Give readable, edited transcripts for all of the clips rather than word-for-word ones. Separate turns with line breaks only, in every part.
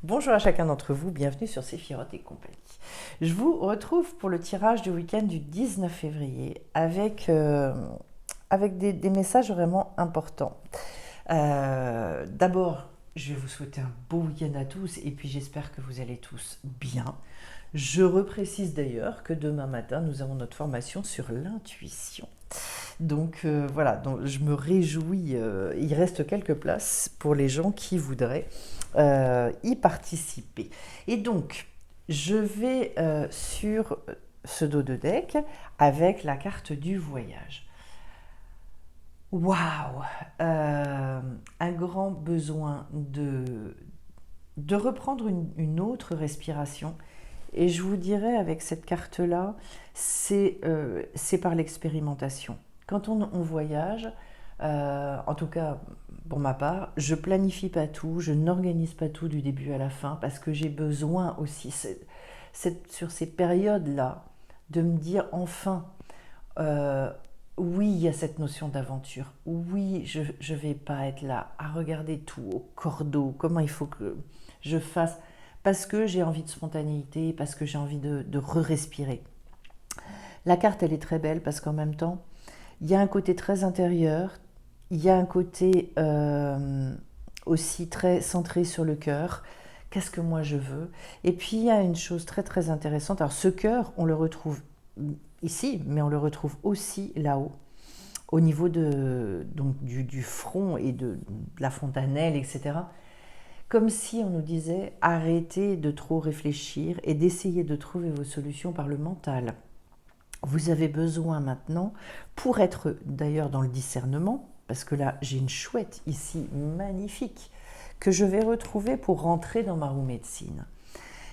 Bonjour à chacun d'entre vous, bienvenue sur Séphiroth et compagnie. Je vous retrouve pour le tirage du week-end du 19 février avec des messages vraiment importants. D'abord, je vais vous souhaiter un beau week-end à tous et puis j'espère que vous allez tous bien. Je reprécise d'ailleurs que demain matin, nous avons notre formation sur l'intuition. Donc je me réjouis, il reste quelques places pour les gens qui voudraient y participer. Et donc, je vais sur ce dos de deck avec la carte du voyage. Waouh, un grand besoin de reprendre une autre respiration. Et je vous dirais avec cette carte-là, c'est par l'expérimentation. Quand on voyage, en tout cas pour ma part, je planifie pas tout, je n'organise pas tout du début à la fin parce que j'ai besoin aussi, sur ces périodes-là, de me dire enfin, euh, oui, il y a cette notion d'aventure. Oui, je vais pas être là à regarder tout au cordeau, comment il faut que je fasse, parce que j'ai envie de spontanéité, parce que j'ai envie de re-respirer. La carte, elle est très belle parce qu'en même temps, il y a un côté très intérieur, il y a un côté aussi très centré sur le cœur. Qu'est-ce que moi je veux? Et puis il y a une chose très très intéressante. Alors ce cœur, on le retrouve ici, mais on le retrouve aussi là-haut, au niveau du front et de la fontanelle, etc. Comme si on nous disait arrêtez de trop réfléchir et d'essayer de trouver vos solutions par le mental. Vous avez besoin maintenant, pour être d'ailleurs dans le discernement, parce que là j'ai une chouette ici magnifique que je vais retrouver pour rentrer dans ma roue médecine.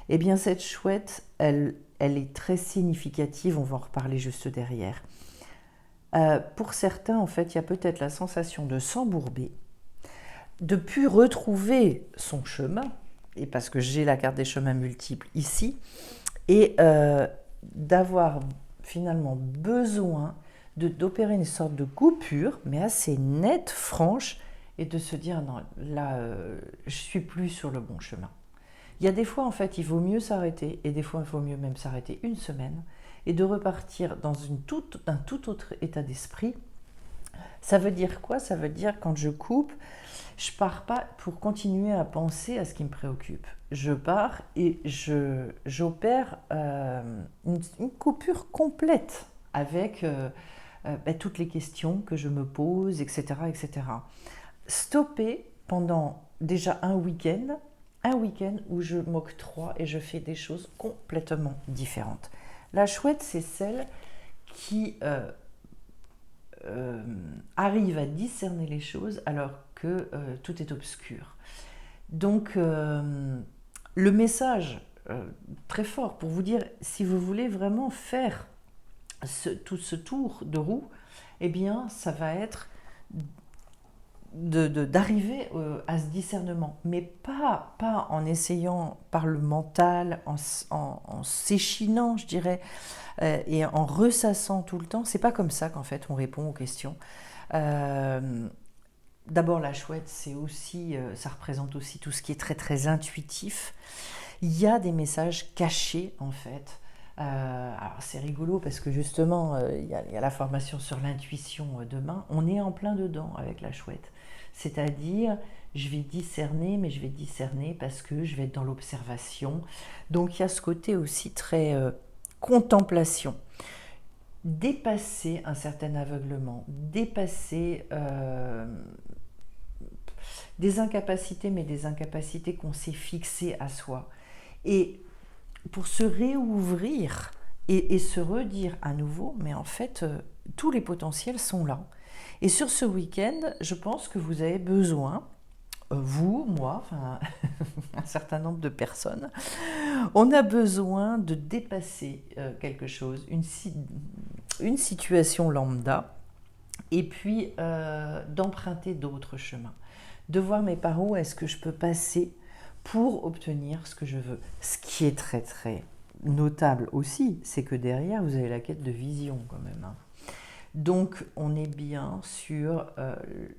Eh bien cette chouette, elle est très significative, on va en reparler juste derrière. Pour certains, en fait, il y a peut-être la sensation de s'embourber, de plus retrouver son chemin, et parce que j'ai la carte des chemins multiples ici, et d'avoir finalement besoin d'opérer une sorte de coupure, mais assez nette, franche, et de se dire non, là, je suis plus sur le bon chemin. Il y a des fois, en fait, il vaut mieux s'arrêter, et des fois, il vaut mieux même s'arrêter une semaine, et de repartir dans un tout autre état d'esprit. Ça veut dire quoi? Ça veut dire quand je coupe, je pars pas pour continuer à penser à ce qui me préoccupe. Je pars et j'opère une coupure complète avec toutes les questions que je me pose, etc., etc. Stopper pendant déjà un week-end où je m'octroie et je fais des choses complètement différentes. La chouette, c'est celle qui arrive à discerner les choses alors que tout est obscur. Donc, le message très fort pour vous dire, si vous voulez vraiment faire tout ce tour de roue, eh bien, ça va être d'arriver à ce discernement, mais pas en essayant par le mental, en s'échinant, je dirais, et en ressassant tout le temps. C'est pas comme ça qu'en fait on répond aux questions. Euh, D'abord, la chouette, c'est aussi, ça représente aussi tout ce qui est très très intuitif. Il y a des messages cachés en fait. Alors c'est rigolo parce que justement, il y a la formation sur l'intuition demain. On est en plein dedans avec la chouette. C'est-à-dire, je vais discerner, mais je vais discerner parce que je vais être dans l'observation. Donc il y a ce côté aussi très contemplation. Dépasser un certain aveuglement, dépasser des incapacités, mais des incapacités qu'on s'est fixées à soi. Et pour se réouvrir et se redire à nouveau, mais en fait, tous les potentiels sont là. Et sur ce week-end, je pense que vous avez besoin, vous, moi, enfin un certain nombre de personnes, on a besoin de dépasser quelque chose, une situation lambda, et puis d'emprunter d'autres chemins. De voir mais par où est-ce que je peux passer pour obtenir ce que je veux. Ce qui est très très notable aussi, c'est que derrière, vous avez la quête de vision quand même, hein. Donc on est bien sur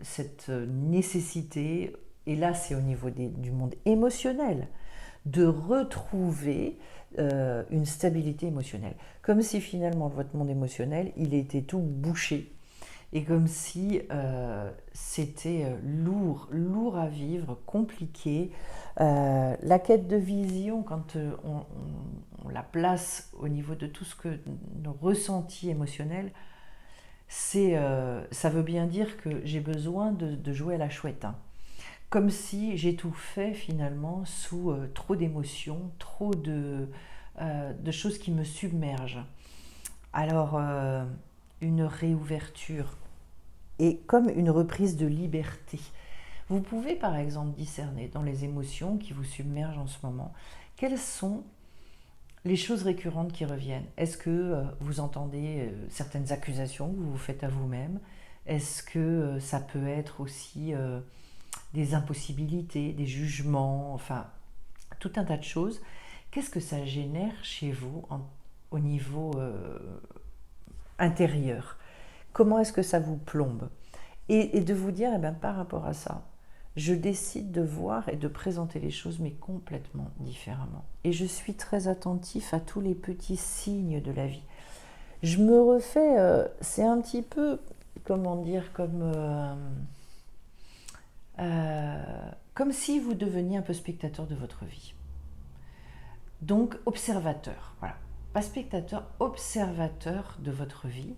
cette nécessité, et là c'est au niveau du monde émotionnel, de retrouver une stabilité émotionnelle. Comme si finalement votre monde émotionnel, il était tout bouché. Et comme si c'était lourd à vivre, compliqué. La quête de vision, quand on la place au niveau de tout ce que nos ressentis émotionnels, ça veut bien dire que j'ai besoin de jouer à la chouette, hein. Comme si j'étouffais finalement sous trop d'émotions, trop de choses qui me submergent. Alors, une réouverture et comme une reprise de liberté. Vous pouvez par exemple discerner dans les émotions qui vous submergent en ce moment, quelles sont les choses récurrentes qui reviennent. Est-ce que vous entendez certaines accusations que vous vous faites à vous-même? Est-ce que ça peut être aussi des impossibilités, des jugements, enfin tout un tas de choses? Qu'est-ce que ça génère chez vous au niveau intérieur? Comment est-ce que ça vous plombe? Et de vous dire, eh ben, par rapport à ça, je décide de voir et de présenter les choses, mais complètement différemment. Et je suis très attentif à tous les petits signes de la vie. Je me refais, c'est un petit peu, comment dire, comme si vous deveniez un peu spectateur de votre vie. Donc, observateur, voilà. Pas spectateur, observateur de votre vie.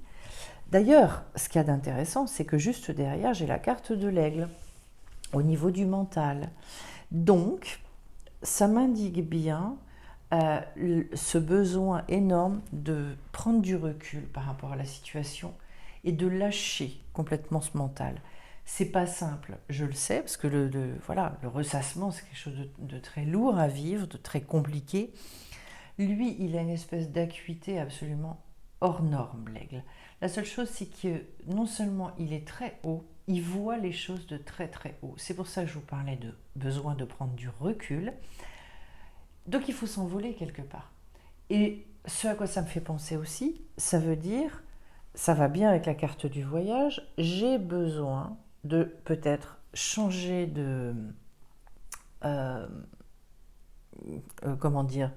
D'ailleurs, ce qu'il y a d'intéressant, c'est que juste derrière, j'ai la carte de l'aigle, au niveau du mental. Donc, ça m'indique bien ce besoin énorme de prendre du recul par rapport à la situation et de lâcher complètement ce mental. C'est pas simple, je le sais, parce que le ressassement, c'est quelque chose de très lourd à vivre, de très compliqué. Lui, il a une espèce d'acuité absolument hors norme, l'aigle. La seule chose, c'est que non seulement il est très haut, il voit les choses de très très haut. C'est pour ça que je vous parlais de besoin de prendre du recul. Donc il faut s'envoler quelque part. Et ce à quoi ça me fait penser aussi, ça veut dire, ça va bien avec la carte du voyage, j'ai besoin de peut-être changer euh, comment dire,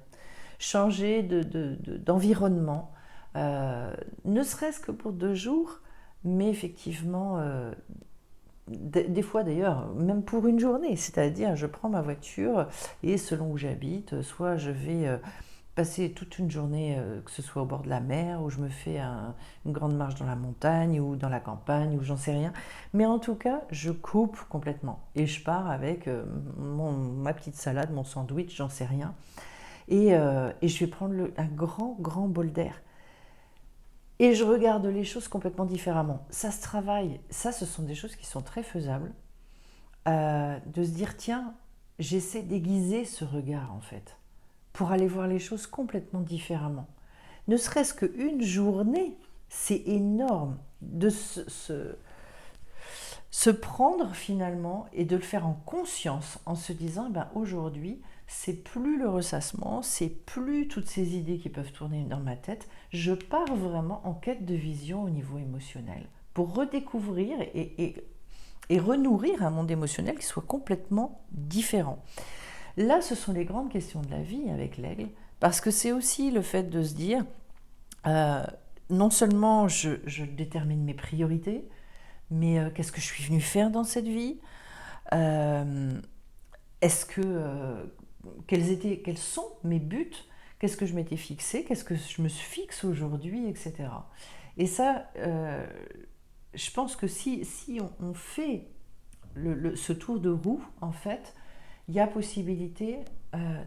changer d'environnement, ne serait-ce que pour 2 jours, mais effectivement, des fois d'ailleurs, même pour une journée, c'est-à-dire je prends ma voiture et selon où j'habite, soit je vais passer toute une journée, que ce soit au bord de la mer, ou je me fais une grande marche dans la montagne, ou dans la campagne, ou j'en sais rien. Mais en tout cas, je coupe complètement. Et je pars avec ma petite salade, mon sandwich, j'en sais rien. Et je vais prendre un grand bol d'air. Et je regarde les choses complètement différemment. Ça se travaille. Ça, ce sont des choses qui sont très faisables. De se dire, tiens, j'essaie d'aiguiser ce regard, en fait, pour aller voir les choses complètement différemment. Ne serait-ce qu'une journée, c'est énorme de se prendre finalement et de le faire en conscience, en se disant, ben, aujourd'hui, c'est plus le ressassement, c'est plus toutes ces idées qui peuvent tourner dans ma tête. Je pars vraiment en quête de vision au niveau émotionnel pour redécouvrir et renourrir un monde émotionnel qui soit complètement différent. Là, ce sont les grandes questions de la vie avec l'aigle, parce que c'est aussi le fait de se dire, non seulement je détermine mes priorités, mais qu'est-ce que je suis venue faire dans cette vie? Est-ce que quels sont mes buts? Qu'est-ce que je m'étais fixé? Qu'est-ce que je me fixe aujourd'hui, etc. Et ça, je pense que si on fait ce tour de roue, en fait, il y a possibilité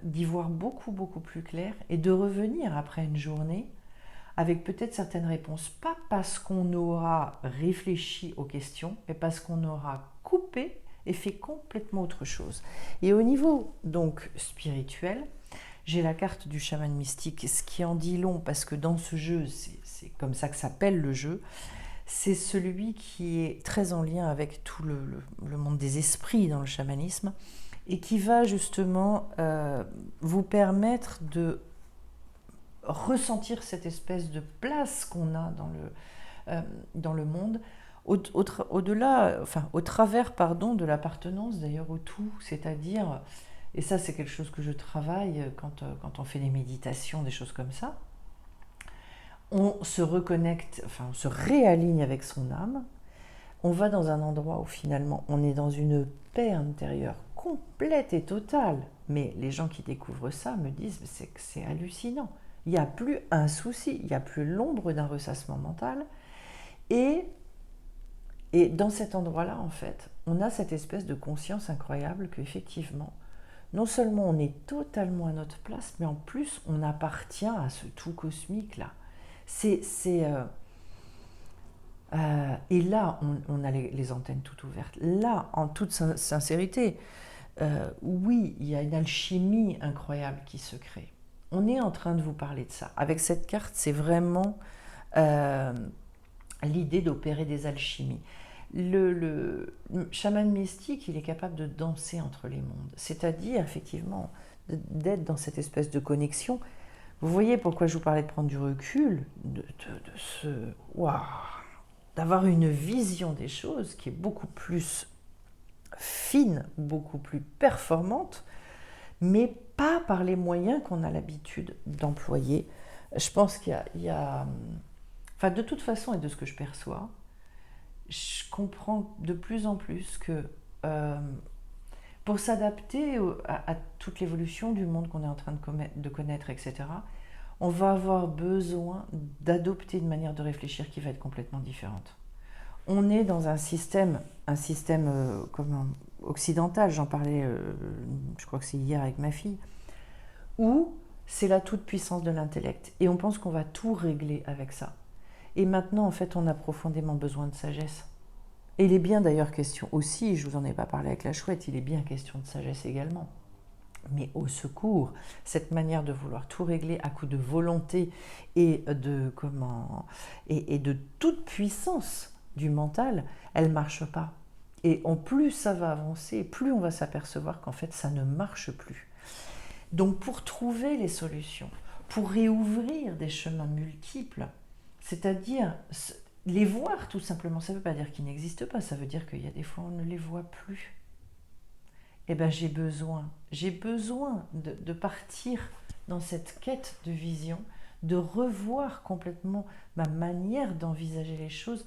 d'y voir beaucoup plus clair et de revenir après une journée avec peut-être certaines réponses, pas parce qu'on aura réfléchi aux questions, mais parce qu'on aura coupé et fait complètement autre chose. Et au niveau donc spirituel, j'ai la carte du chaman mystique, ce qui en dit long, parce que dans ce jeu, c'est comme ça que s'appelle le jeu, c'est celui qui est très en lien avec tout le monde des esprits dans le chamanisme, et qui va justement vous permettre de ressentir cette espèce de place qu'on a dans le monde, au-delà, enfin, au travers, pardon, de l'appartenance d'ailleurs au tout, c'est-à-dire et ça c'est quelque chose que je travaille quand on fait des méditations, des choses comme ça, on se reconnecte, enfin on se réaligne avec son âme, on va dans un endroit où finalement on est dans une paix intérieure complète et totale. Mais les gens qui découvrent ça me disent que c'est hallucinant. Il n'y a plus un souci, il n'y a plus l'ombre d'un ressassement mental. Et, et dans cet endroit-là, en fait, on a cette espèce de conscience incroyable qu'effectivement, non seulement on est totalement à notre place, mais en plus on appartient à ce tout cosmique-là. C'est, et là, on a les antennes toutes ouvertes. Là, en toute sincérité, oui, il y a une alchimie incroyable qui se crée. On est en train de vous parler de ça. Avec cette carte, c'est vraiment euh, l'idée d'opérer des alchimies. Le chaman mystique, il est capable de danser entre les mondes, c'est-à-dire effectivement d'être dans cette espèce de connexion. Vous voyez pourquoi je vous parlais de prendre du recul, waouh, d'avoir une vision des choses qui est beaucoup plus fine, beaucoup plus performante, mais pas par les moyens qu'on a l'habitude d'employer. Je pense qu'il y a, enfin de toute façon et de ce que je perçois, je comprends de plus en plus que euh, pour s'adapter à toute l'évolution du monde qu'on est en train de connaître, etc., on va avoir besoin d'adopter une manière de réfléchir qui va être complètement différente. On est dans un système occidental, j'en parlais, je crois que c'est hier avec ma fille, où c'est la toute-puissance de l'intellect. Et on pense qu'on va tout régler avec ça. Et maintenant, en fait, on a profondément besoin de sagesse. Et il est bien d'ailleurs question aussi, je vous en ai pas parlé avec la chouette, il est bien question de sagesse également. Mais au secours, cette manière de vouloir tout régler à coup de volonté et et de toute puissance du mental, elle ne marche pas. Et en plus ça va avancer, plus on va s'apercevoir qu'en fait ça ne marche plus. Donc pour trouver les solutions, pour réouvrir des chemins multiples, c'est-à-dire les voir tout simplement, ça ne veut pas dire qu'ils n'existent pas, ça veut dire qu'il y a des fois on ne les voit plus. Eh ben j'ai besoin de partir dans cette quête de vision, de revoir complètement ma manière d'envisager les choses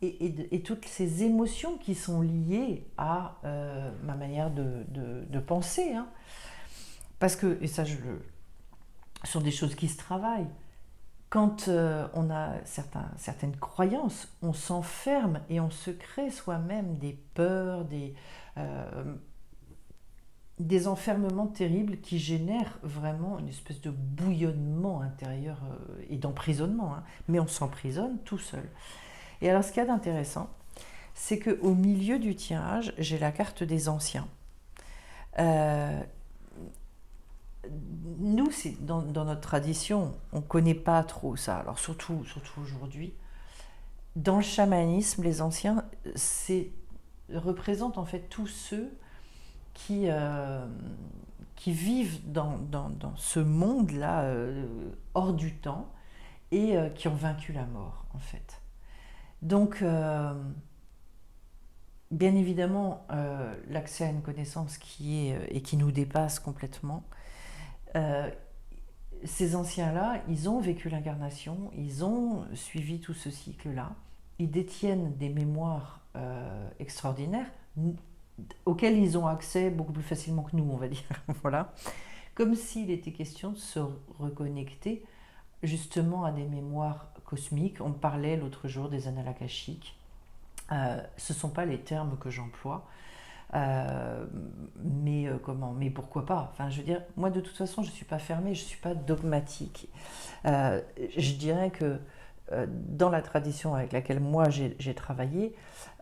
et toutes ces émotions qui sont liées à ma manière de penser. Hein. Parce que, et ça, ce sont des choses qui se travaillent. Quand on a certaines croyances, on s'enferme et on se crée soi-même des peurs, des enfermements terribles qui génèrent vraiment une espèce de bouillonnement intérieur et d'emprisonnement. Hein. Mais on s'emprisonne tout seul. Et alors, ce qu'il y a d'intéressant, c'est qu'au milieu du tirage, j'ai la carte des anciens. Euh, Nous, dans notre tradition, on ne connaît pas trop ça. Alors, surtout aujourd'hui. Dans le chamanisme, les anciens représentent en fait tous ceux qui, euh, qui vivent dans ce monde-là, hors du temps, et qui ont vaincu la mort, en fait. Donc, bien évidemment, l'accès à une connaissance qui est et qui nous dépasse complètement. Euh, Ces anciens-là, ils ont vécu l'incarnation, ils ont suivi tout ce cycle-là, ils détiennent des mémoires extraordinaires auxquelles ils ont accès beaucoup plus facilement que nous, on va dire. Voilà. Comme s'il était question de se reconnecter justement à des mémoires cosmiques. On parlait l'autre jour des annales akashiques. Ce ne sont pas les termes que j'emploie, mais pourquoi pas. Enfin, je veux dire, moi de toute façon, je ne suis pas fermée, je ne suis pas dogmatique. Je dirais que dans la tradition avec laquelle moi j'ai travaillé,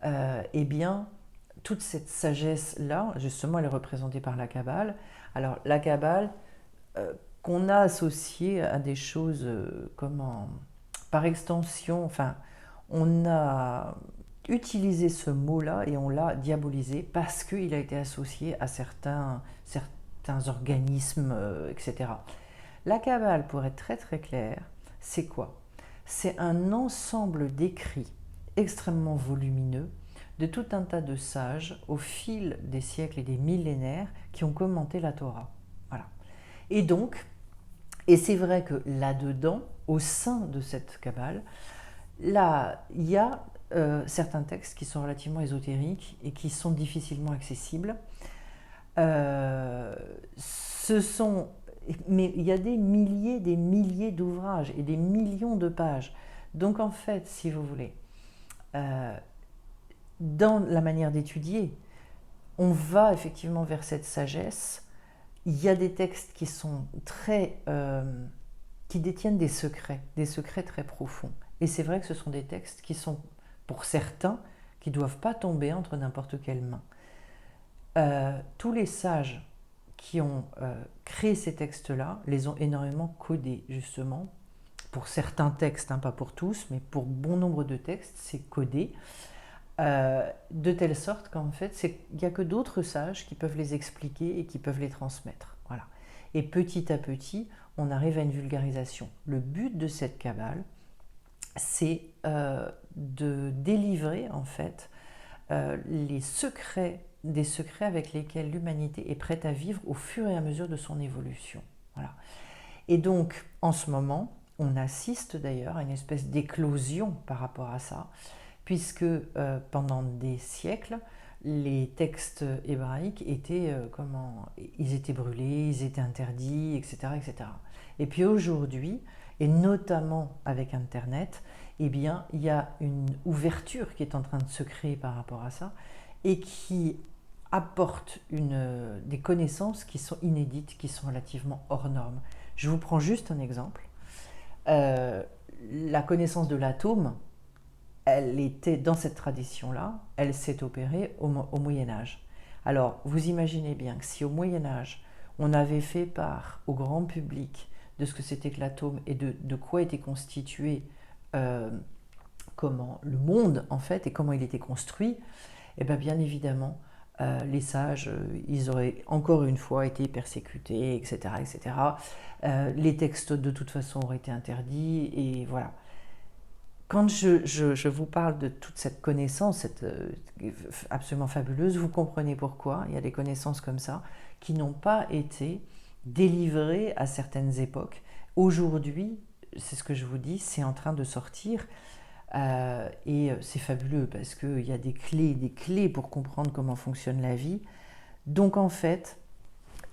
eh bien, toute cette sagesse-là, justement, elle est représentée par la Kabbale. Alors, la Kabbale, qu'on a associée à des choses par extension, enfin, on a utilisé ce mot-là et on l'a diabolisé parce qu'il a été associé à certains organismes, etc. La Kabbale, pour être très très clair, c'est quoi? C'est un ensemble d'écrits extrêmement volumineux de tout un tas de sages au fil des siècles et des millénaires qui ont commenté la Torah. Voilà. Et donc, et c'est vrai que là-dedans, au sein de cette Kabbale, là, il y a certains textes qui sont relativement ésotériques et qui sont difficilement accessibles. Mais il y a des milliers d'ouvrages et des millions de pages. Donc en fait, si vous voulez, dans la manière d'étudier, on va effectivement vers cette sagesse. Il y a des textes qui sont qui détiennent des secrets très profonds. Et c'est vrai que ce sont des textes qui sont, pour certains, qui ne doivent pas tomber entre n'importe quelle main. Tous les sages qui ont créé ces textes-là les ont énormément codés, justement. Pour certains textes, hein, pas pour tous, mais pour bon nombre de textes, c'est codé. De telle sorte qu'en fait, il n'y a que d'autres sages qui peuvent les expliquer et qui peuvent les transmettre. Voilà. Et petit à petit, on arrive à une vulgarisation. Le but de cette Kabbale, c'est de délivrer en fait des secrets avec lesquels l'humanité est prête à vivre au fur et à mesure de son évolution. Voilà. Et donc, en ce moment, on assiste d'ailleurs à une espèce d'éclosion par rapport à ça, puisque pendant des siècles, les textes hébraïques étaient, ils étaient brûlés, ils étaient interdits, etc., etc. Et puis aujourd'hui, et notamment avec Internet, eh bien, il y a une ouverture qui est en train de se créer par rapport à ça, et qui apporte des connaissances qui sont inédites, qui sont relativement hors normes. Je vous prends juste un exemple. La connaissance de l'atome, elle était dans cette tradition-là, elle s'est opérée au Moyen-Âge. Alors, vous imaginez bien que si au Moyen-Âge, on avait fait part au grand public de ce que c'était que l'atome et de quoi était constitué le monde, en fait, et comment il était construit, et bien évidemment, les sages, ils auraient encore une fois été persécutés, etc., etc. Les textes, de toute façon, auraient été interdits, et voilà. Quand je vous parle de toute cette connaissance absolument fabuleuse, vous comprenez pourquoi il y a des connaissances comme ça qui n'ont pas été délivrées à certaines époques. Aujourd'hui, c'est ce que je vous dis, c'est en train de sortir et c'est fabuleux parce qu'il y a des clés pour comprendre comment fonctionne la vie. Donc en fait,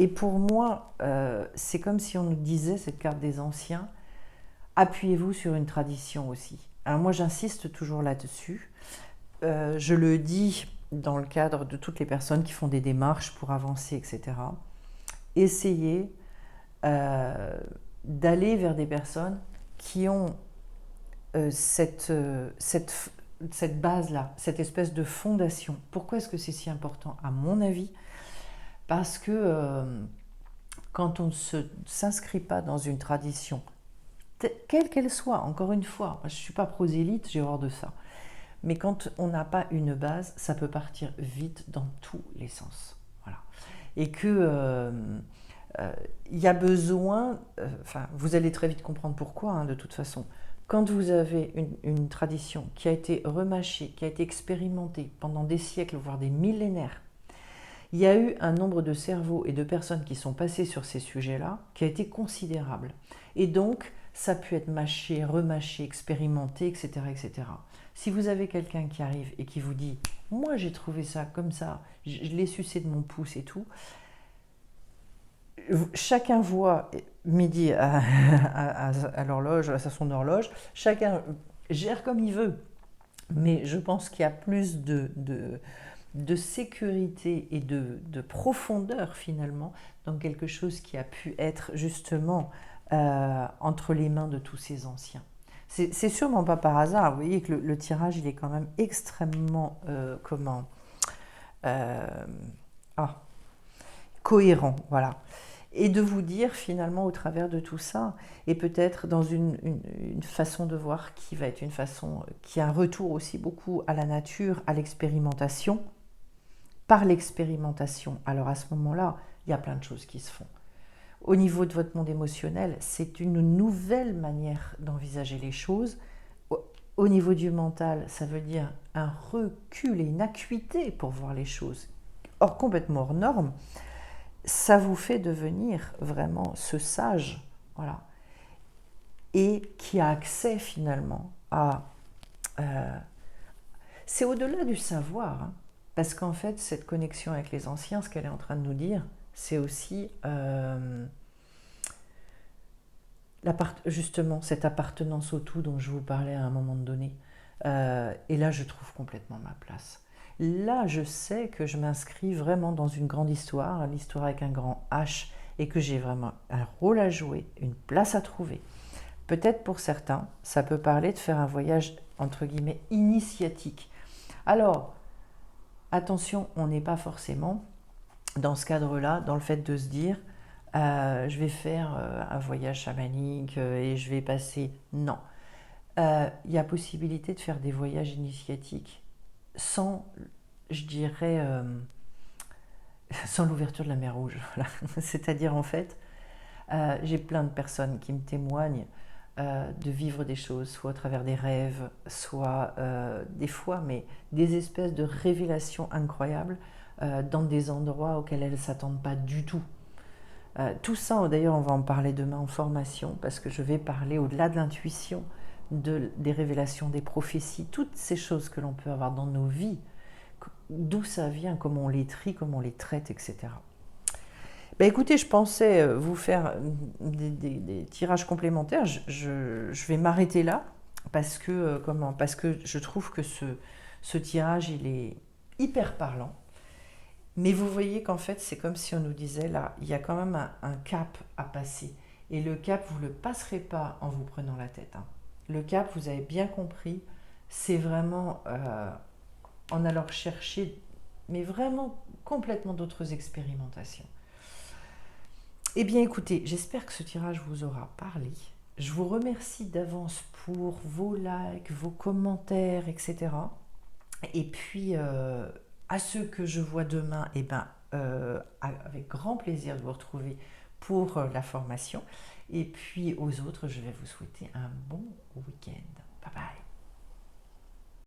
et pour moi, c'est comme si on nous disait, cette carte des anciens, appuyez-vous sur une tradition aussi. Alors moi j'insiste toujours là-dessus, je le dis dans le cadre de toutes les personnes qui font des démarches pour avancer, etc. Essayez d'aller vers des personnes qui ont cette base-là, cette espèce de fondation. Pourquoi est-ce que c'est si important? À mon avis, parce que quand on ne s'inscrit pas dans une tradition, quelle qu'elle soit, encore une fois, je ne suis pas prosélyte, j'ai horreur de ça. Mais quand on n'a pas une base, ça peut partir vite dans tous les sens. Voilà. Et que y a besoin, vous allez très vite comprendre pourquoi, hein, de toute façon. Quand vous avez une tradition qui a été remâchée, qui a été expérimentée pendant des siècles, voire des millénaires, il y a eu un nombre de cerveaux et de personnes qui sont passés sur ces sujets-là qui a été considérable. Et donc, ça a pu être mâché, remâché, expérimenté, etc., etc. Si vous avez quelqu'un qui arrive et qui vous dit « moi j'ai trouvé ça comme ça, je l'ai sucé de mon pouce et tout », chacun voit midi à l'horloge, à son horloge, chacun gère comme il veut. Mais je pense qu'il y a plus de sécurité et de profondeur finalement dans quelque chose qui a pu être justement entre les mains de tous ces anciens. C'est sûrement pas par hasard, vous voyez que le tirage il est quand même extrêmement cohérent, voilà. Et de vous dire finalement au travers de tout ça, et peut-être dans une façon de voir qui va être une façon qui a un retour aussi beaucoup à la nature, à l'expérimentation, par l'expérimentation. Alors à ce moment-là, il y a plein de choses qui se font. Au niveau de votre monde émotionnel, c'est une nouvelle manière d'envisager les choses. Au niveau du mental, ça veut dire un recul et une acuité pour voir les choses, complètement hors norme. Ça vous fait devenir vraiment ce sage, voilà, et qui a accès finalement à... c'est au-delà du savoir, hein, parce qu'en fait, cette connexion avec les anciens, ce qu'elle est en train de nous dire, c'est aussi justement cette appartenance au tout dont je vous parlais à un moment donné. Et là, je trouve complètement ma place. Là, je sais que je m'inscris vraiment dans une grande histoire, l'histoire avec un grand H, et que j'ai vraiment un rôle à jouer, une place à trouver. Peut-être pour certains, ça peut parler de faire un voyage, entre guillemets, initiatique. Alors, attention, on n'est pas forcément dans ce cadre-là, dans le fait de se dire je vais faire un voyage chamanique et je vais passer. Non. Il y a possibilité de faire des voyages initiatiques sans, je dirais, sans l'ouverture de la mer Rouge. Voilà. C'est-à-dire, en fait, j'ai plein de personnes qui me témoignent de vivre des choses, soit à travers des rêves, soit des fois, mais des espèces de révélations incroyables dans des endroits auxquels elles ne s'attendent pas du tout. Tout ça, d'ailleurs, on va en parler demain en formation, parce que je vais parler au-delà de l'intuition, des révélations, des prophéties, toutes ces choses que l'on peut avoir dans nos vies, d'où ça vient, comment on les trie, comment on les traite, etc. Ben écoutez, je pensais vous faire des tirages complémentaires. Je vais m'arrêter là parce que, parce que je trouve que ce tirage, il est hyper parlant. Mais vous voyez qu'en fait, c'est comme si on nous disait, là, il y a quand même un cap à passer. Et le cap, vous ne le passerez pas en vous prenant la tête, hein. Le cap, vous avez bien compris, c'est vraiment en allant chercher, mais vraiment complètement d'autres expérimentations. Eh bien écoutez, j'espère que ce tirage vous aura parlé. Je vous remercie d'avance pour vos likes, vos commentaires, etc. Et puis à ceux que je vois demain, eh ben, avec grand plaisir de vous retrouver pour la formation. Et puis aux autres, je vais vous souhaiter un bon week-end. Bye bye.